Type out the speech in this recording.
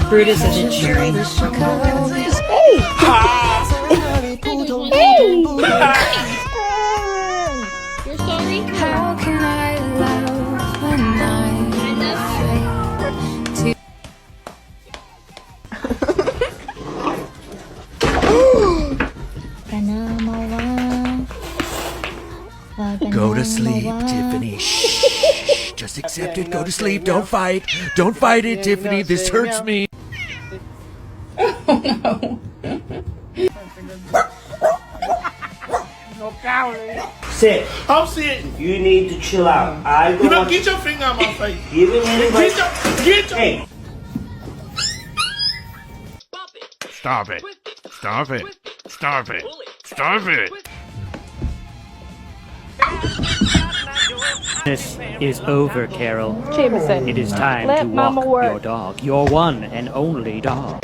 Brutus isn't cheering. You're sorry? How can I love when I'm afraid to Go to sleep, Tiffany. Shh. Just accept it. Go to sleep. Don't fight. Don't fight it, Tiffany. This hurts me. Sit. I'm sitting. You need to chill out. I You don't know, want get your finger on my face. giving anybody. Get your. Hey, Stop it. Stop it. Stop it. Stop it. This is over, Carol. Jameson, It is time let to Mama walk work. your dog, your one and only dog.